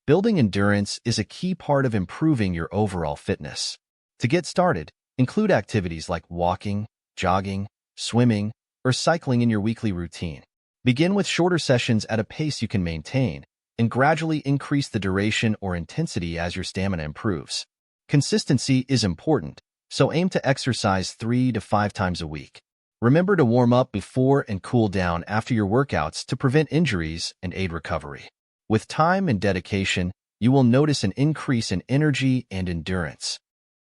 Building endurance is a key part of improving your overall fitness. To get started, include activities like walking, jogging, swimming, or cycling in your weekly routine. Begin with shorter sessions at a pace you can maintain, and gradually increase the duration or intensity as your stamina improves. Consistency is important, so aim to exercise 3 to 5 times a week. Remember to warm up before and cool down after your workouts to prevent injuries and aid recovery. With time and dedication, you will notice an increase in energy and endurance.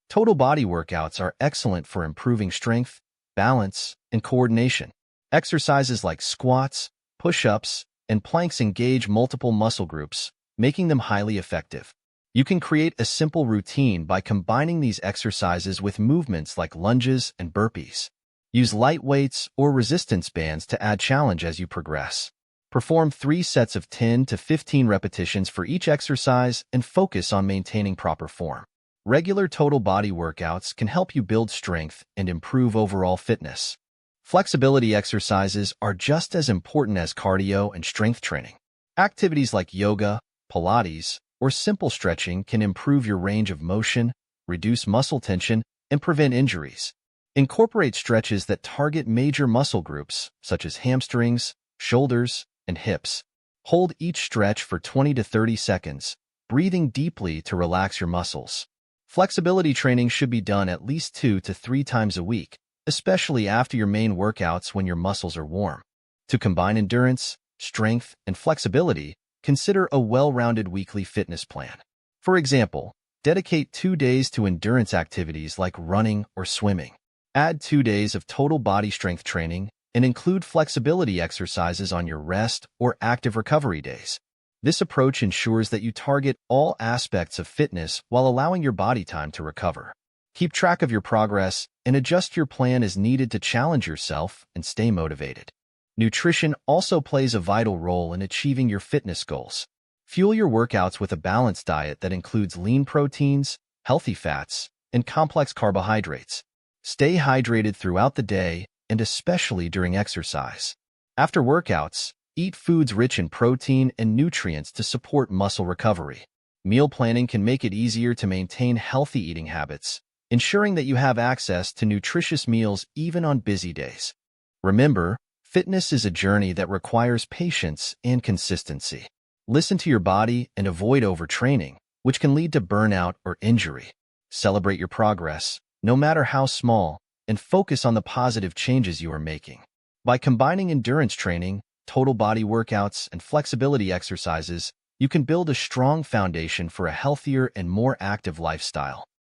Total body workouts are excellent for improving strength, balance, and coordination. Exercises like squats, push-ups, and planks engage multiple muscle groups, making them highly effective. You can create a simple routine by combining these exercises with movements like lunges and burpees. Use light weights or resistance bands to add challenge as you progress. Perform 3 sets of 10 to 15 repetitions for each exercise and focus on maintaining proper form. Regular total body workouts can help you build strength and improve overall fitness. Flexibility exercises are just as important as cardio and strength training. Activities like yoga, Pilates, or simple stretching can improve your range of motion, reduce muscle tension, and prevent injuries. Incorporate stretches that target major muscle groups, such as hamstrings, shoulders, and hips. Hold each stretch for 20 to 30 seconds, breathing deeply to relax your muscles. Flexibility training should be done at least 2 to 3 times a week, especially after your main workouts when your muscles are warm. To combine endurance, strength, and flexibility, consider a well-rounded weekly fitness plan. For example, dedicate 2 days to endurance activities like running or swimming. Add 2 days of total body strength training and include flexibility exercises on your rest or active recovery days. This approach ensures that you target all aspects of fitness while allowing your body time to recover. Keep track of your progress and adjust your plan as needed to challenge yourself and stay motivated. Nutrition also plays a vital role in achieving your fitness goals. Fuel your workouts with a balanced diet that includes lean proteins, healthy fats, and complex carbohydrates. Stay hydrated throughout the day and especially during exercise. After workouts, eat foods rich in protein and nutrients to support muscle recovery. Meal planning can make it easier to maintain healthy eating habits, ensuring that you have access to nutritious meals even on busy days. Remember, fitness is a journey that requires patience and consistency. Listen to your body and avoid overtraining, which can lead to burnout or injury. Celebrate your progress, no matter how small, and focus on the positive changes you are making. By combining endurance training, total body workouts, and flexibility exercises, you can build a strong foundation for a healthier and more active lifestyle.